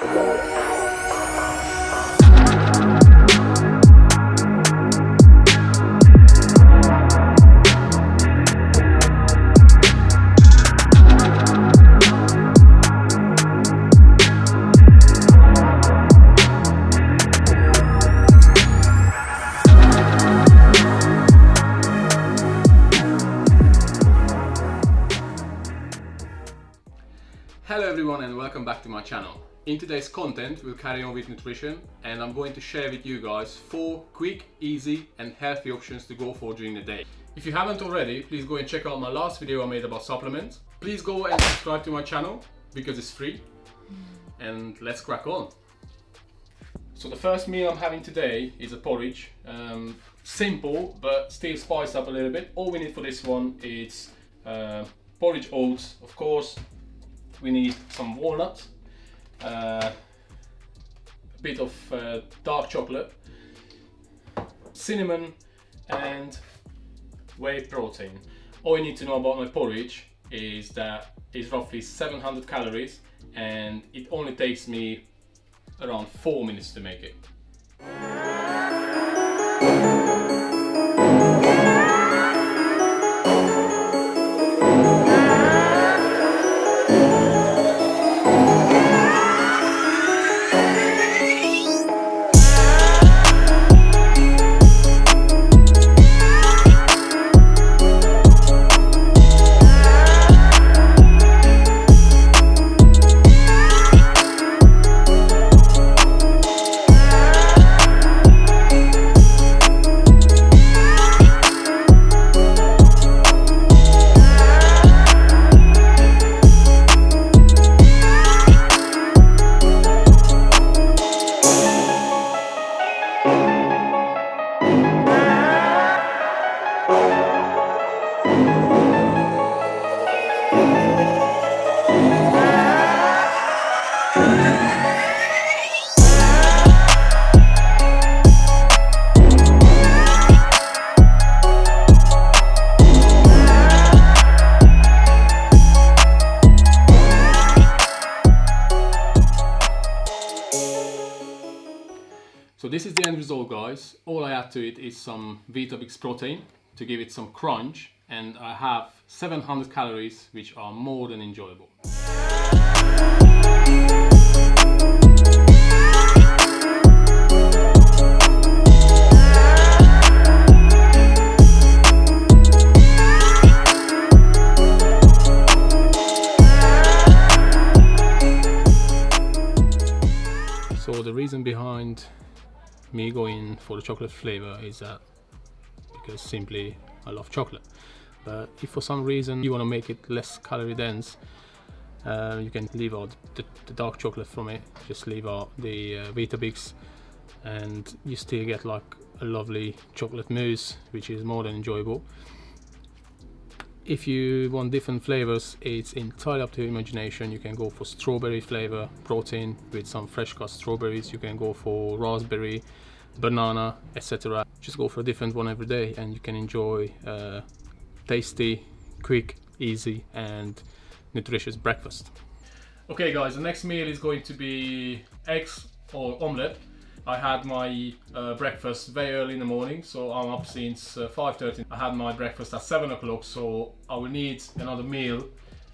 Hello everyone and welcome back to my channel. In today's content we'll carry on with nutrition and I'm going to share with you guys 4 quick, easy and healthy options to go for during the day. If you haven't already, please go and check out my last video I made about supplements. Please go and subscribe to my channel because it's free. And let's crack on. So the first meal I'm having today is a porridge. Simple but still spiced up a little bit. All we need for this one is porridge oats, of course. We need some walnuts, a bit of dark chocolate, cinnamon and whey protein. All you need to know about my porridge is that it's roughly 700 calories and it only takes me around 4 minutes to make it. So this is the end result, guys. All I add to it is some Weetabix protein to give it some crunch, and I have 700 calories, which are more than enjoyable. So the reason behind me going for the chocolate flavor is that because simply I love chocolate. But if for some reason you want to make it less calorie dense, you can leave out the dark chocolate from it, just leave out the Weetabix, and you still get like a lovely chocolate mousse, which is more than enjoyable. If you want different flavors, it's entirely up to your imagination. You can go for strawberry flavor protein with some fresh cut strawberries. You can go for raspberry, banana, etc. Just go for a different one every day and you can enjoy tasty, quick, easy and nutritious breakfast. Okay guys, the next meal is going to be eggs or omelette. I had my breakfast very early in the morning, so I'm up since 5:30. I had my breakfast at 7 o'clock, so I will need another meal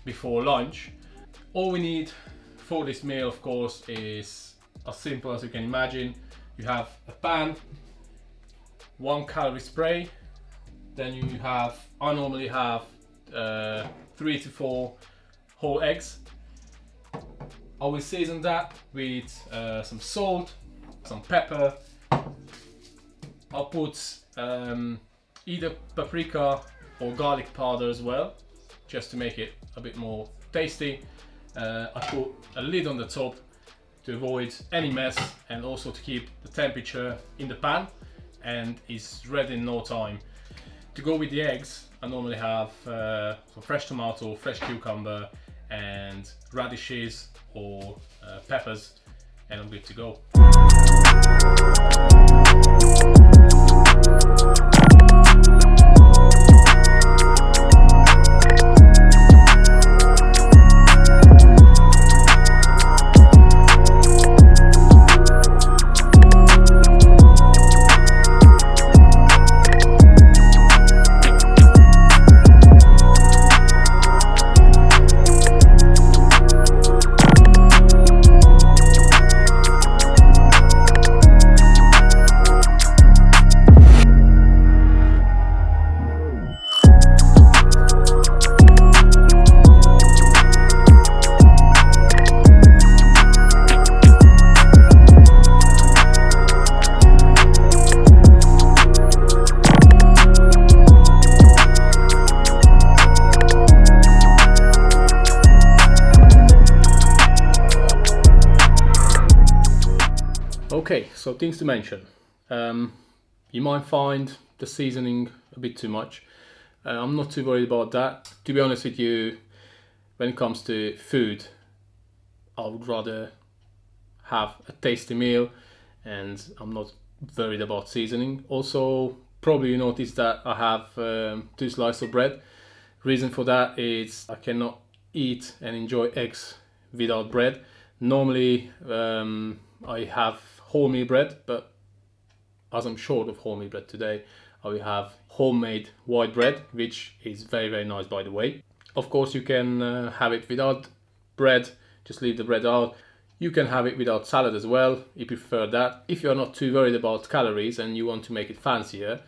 before lunch. All we need for this meal, of course, is as simple as you can imagine. You have a pan, 1 calorie spray, then I normally have 3 to 4 whole eggs. I will season that with some salt, some pepper. I'll put either paprika or garlic powder as well, just to make it a bit more tasty. I put a lid on the top to avoid any mess and also to keep the temperature in the pan, and it's ready in no time. To go with the eggs, I normally have some fresh tomato, fresh cucumber and radishes or peppers, and I'm good to go. Okay, so things to mention. You might find the seasoning a bit too much. I'm not too worried about that. To be honest with you, when it comes to food, I would rather have a tasty meal, and I'm not worried about seasoning. Also, probably you noticed that I have 2 slices of bread. Reason for that is I cannot eat and enjoy eggs without bread. Normally I have wholemeal bread, but as I'm short of wholemeal bread today, I will have homemade white bread, which is very, very nice, by the way. Of course, you can have it without bread, just leave the bread out. You can have it without salad as well, if you prefer that. If you're not too worried about calories and you want to make it fancier,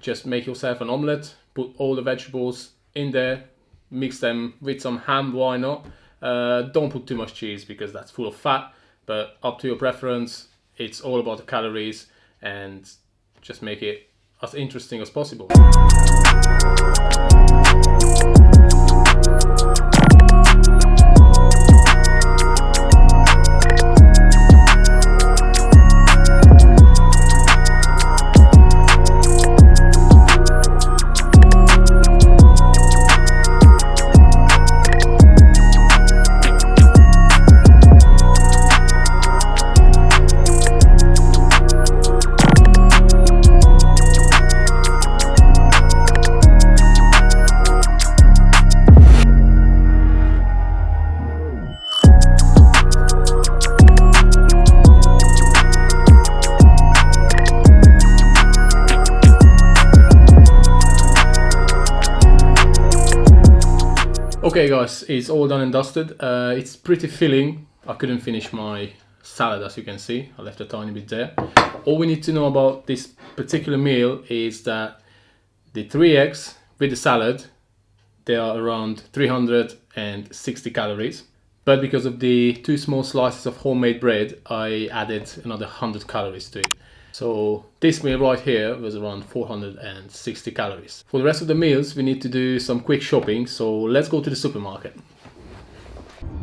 just make yourself an omelette, put all the vegetables in there, mix them with some ham, why not? Don't put too much cheese because that's full of fat, but up to your preference. It's all about the calories, and just make it as interesting as possible. Okay guys, it's all done and dusted. It's pretty filling. I couldn't finish my salad, as you can see. I left a tiny bit there. All we need to know about this particular meal is that the 3 eggs with the salad, they are around 360 calories. But because of the 2 small slices of homemade bread, I added another 100 calories to it. So this meal right here was around 460 calories. For the rest of the meals, we need to do some quick shopping, so let's go to the supermarket.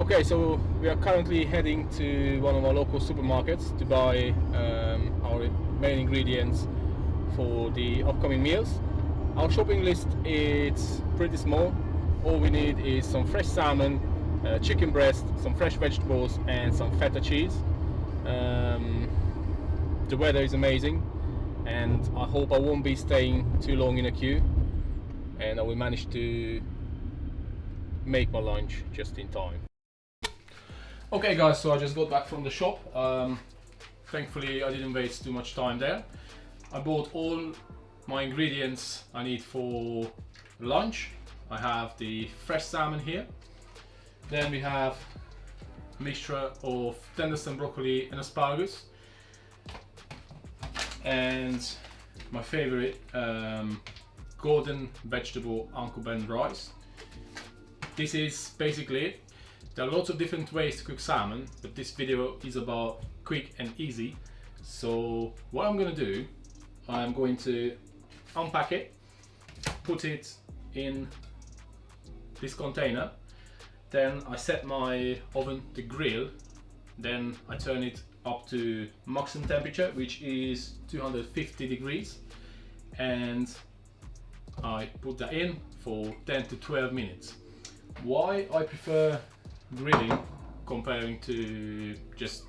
Okay, so we are currently heading to one of our local supermarkets to buy our main ingredients for the upcoming meals. Our shopping list is pretty small. All we need is some fresh salmon, chicken breast, some fresh vegetables and some feta cheese. The weather is amazing, and I hope I won't be staying too long in a queue, and I will manage to make my lunch just in time. Okay guys, so I just got back from the shop. Thankfully I didn't waste too much time there. I bought all my ingredients I need for lunch. I have the fresh salmon here. Then we have a mixture of tenders and broccoli and asparagus. And my favorite golden vegetable Uncle Ben rice. This is basically it. There are lots of different ways to cook salmon, but this video is about quick and easy. So what I'm going to do, I'm going to unpack it, put it in this container, then I set my oven to grill, then I turn it up to maximum temperature, which is 250 degrees, and I put that in for 10 to 12 minutes. Why I prefer grilling comparing to just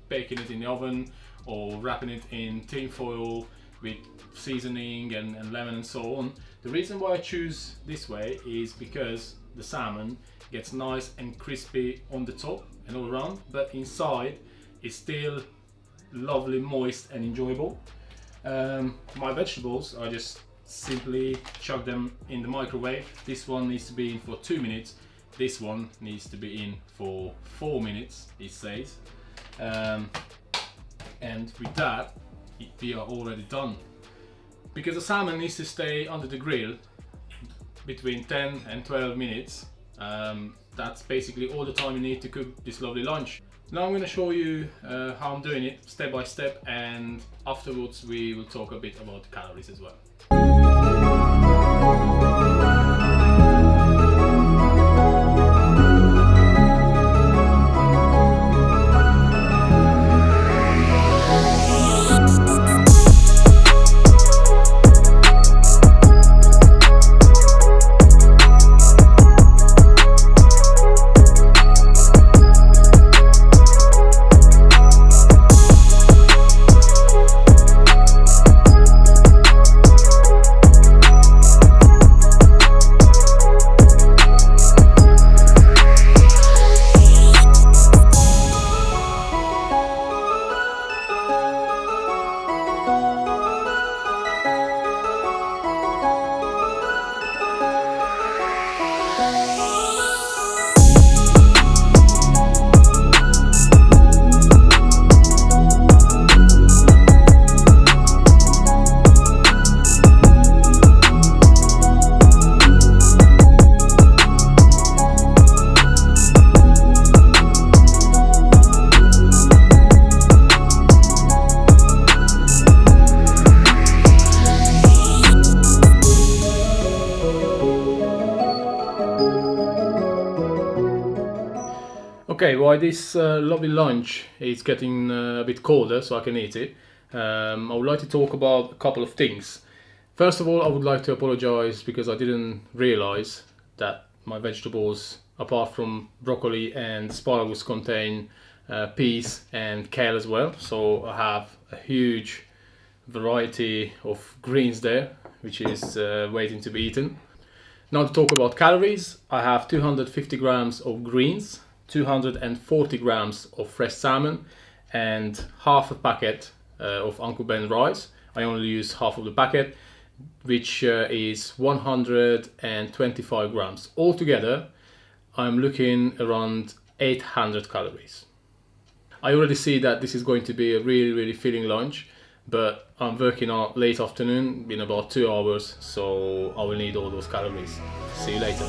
baking it in the oven or wrapping it in tin foil with seasoning and lemon and so on. The reason why I choose this way is because the salmon gets nice and crispy on the top and all around, but inside it's still lovely, moist and enjoyable. My vegetables, I just simply chuck them in the microwave. This one needs to be in for 2 minutes. This one needs to be in for 4 minutes, it says. And with that, we are already done. Because the salmon needs to stay under the grill between 10 and 12 minutes. That's basically all the time you need to cook this lovely lunch. Now I'm going to show you how I'm doing it step by step, and afterwards we will talk a bit about the calories as well. Okay, while this lovely lunch is getting a bit colder so I can eat it, I would like to talk about a couple of things. First of all, I would like to apologize because I didn't realize that my vegetables, apart from broccoli and asparagus, contain peas and kale as well. So I have a huge variety of greens there, which is waiting to be eaten. Now to talk about calories, I have 250 grams of greens, 240 grams of fresh salmon, and half a packet of Uncle Ben rice. I only use half of the packet, which is 125 grams. Altogether, I'm looking around 800 calories. I already see that this is going to be a really filling lunch, but I'm working out late afternoon in about 2 hours, so I will need all those calories. See you later.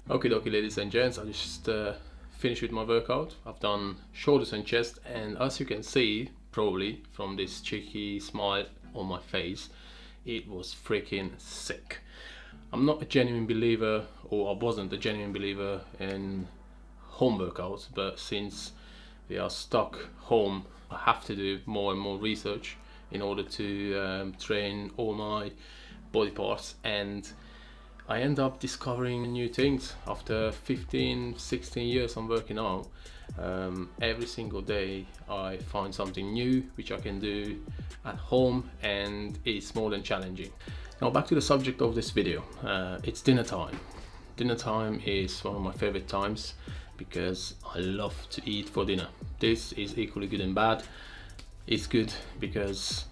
Okie dokie, ladies and gents, I just finished with my workout. I've done shoulders and chest, and as you can see probably from this cheeky smile on my face, it was freaking sick. I'm not a genuine believer, or I wasn't a genuine believer in home workouts, but since we are stuck home, I have to do more and more research in order to train all my body parts, and I end up discovering new things. After 15-16 years I'm working out, every single day I find something new which I can do at home, and it's more than challenging. Now back to the subject of this video. It's dinner time. Dinner time is one of my favorite times because I love to eat for dinner. This is equally good and bad. It's good because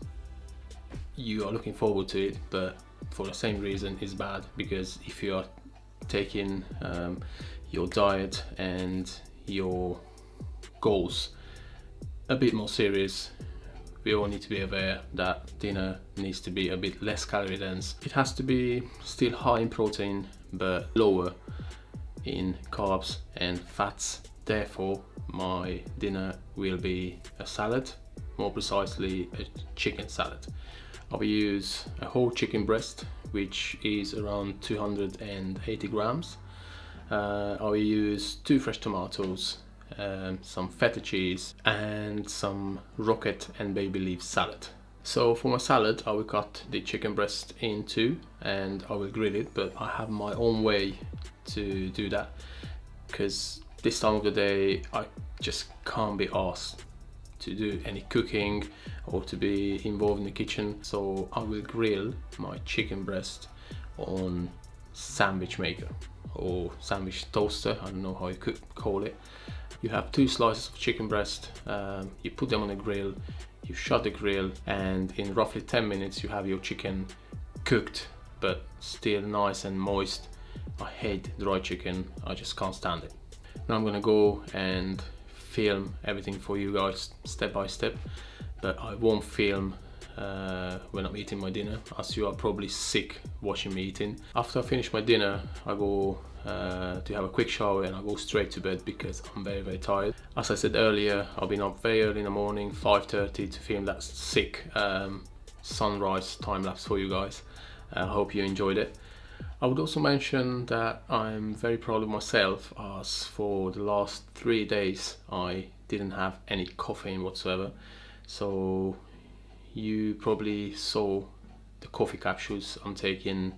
you are looking forward to it, but for the same reason is bad because if you are taking your diet and your goals a bit more serious, we all need to be aware that dinner needs to be a bit less calorie dense. It has to be still high in protein but lower in carbs and fats. Therefore my dinner will be a salad, more precisely a chicken salad. I will use a whole chicken breast, which is around 280 grams. I will use 2 fresh tomatoes, some feta cheese, and some rocket and baby leaf salad. So for my salad, I will cut the chicken breast in 2 and I will grill it, but I have my own way to do that because this time of the day I just can't be asked to do any cooking or to be involved in the kitchen, so I will grill my chicken breast on sandwich maker or sandwich toaster, I don't know how you could call it. You have 2 slices of chicken breast, you put them on the grill, you shut the grill, and in roughly 10 minutes you have your chicken cooked but still nice and moist. I hate dry chicken, I just can't stand it. Now I'm gonna go and film everything for you guys step by step, but I won't film when I'm eating my dinner, as you are probably sick watching me eating. After I finish my dinner, I go to have a quick shower and I go straight to bed because I'm very tired. As I said earlier, I've been up very early in the morning, 5:30, to film that sick sunrise time lapse for you guys. I hope you enjoyed it. I would also mention that I'm very proud of myself, as for the last 3 days I didn't have any caffeine whatsoever. So you probably saw the coffee capsules I'm taking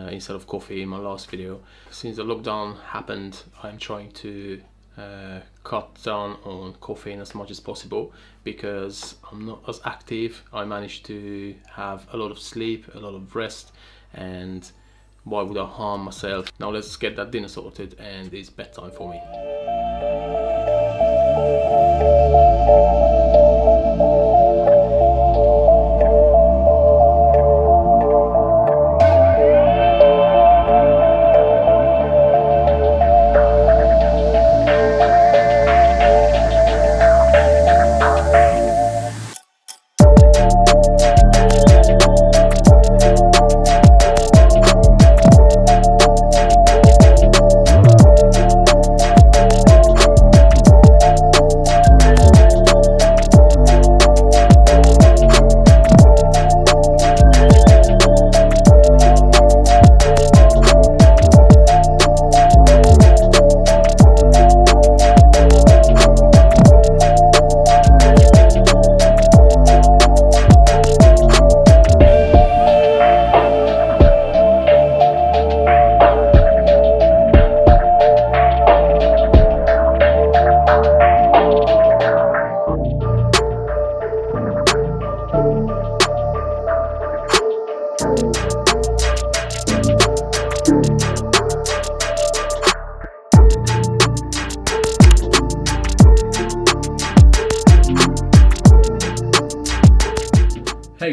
instead of coffee in my last video. Since the lockdown happened, I'm trying to cut down on caffeine as much as possible because I'm not as active. I managed to have a lot of sleep, a lot of rest, and why would I harm myself? Now let's get that dinner sorted and it's bedtime for me.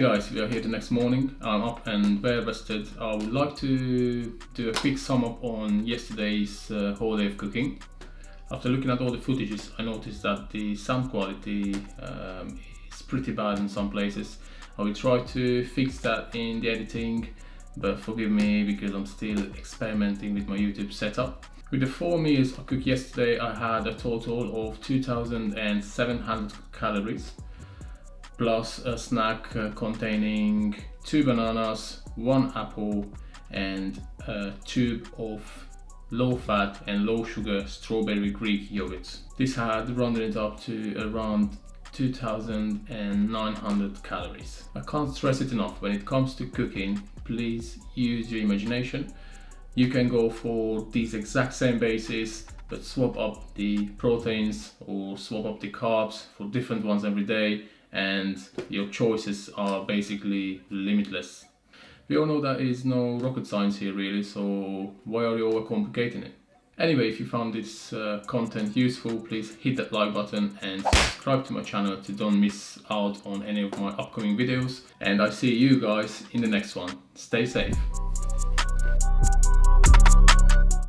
guys, we are here the next morning. I'm up and very rested. I would like to do a quick sum up on yesterday's whole day of cooking. After looking at all the footages, I noticed that the sound quality is pretty bad in some places. I will try to fix that in the editing, but forgive me because I'm still experimenting with my YouTube setup. With the 4 meals I cooked yesterday, I had a total of 2,700 calories, plus a snack containing 2 bananas, 1 apple, and a tube of low-fat and low-sugar strawberry Greek yogurt. This had rounded it up to around 2,900 calories. I can't stress it enough, when it comes to cooking, please use your imagination. You can go for these exact same bases, but swap up the proteins or swap up the carbs for different ones every day, and your choices are basically limitless. We all know that is no rocket science here really, so why are you overcomplicating it? Anyway, if you found this content useful, please hit that like button and subscribe to my channel to don't miss out on any of my upcoming videos. And I see you guys in the next one. Stay safe.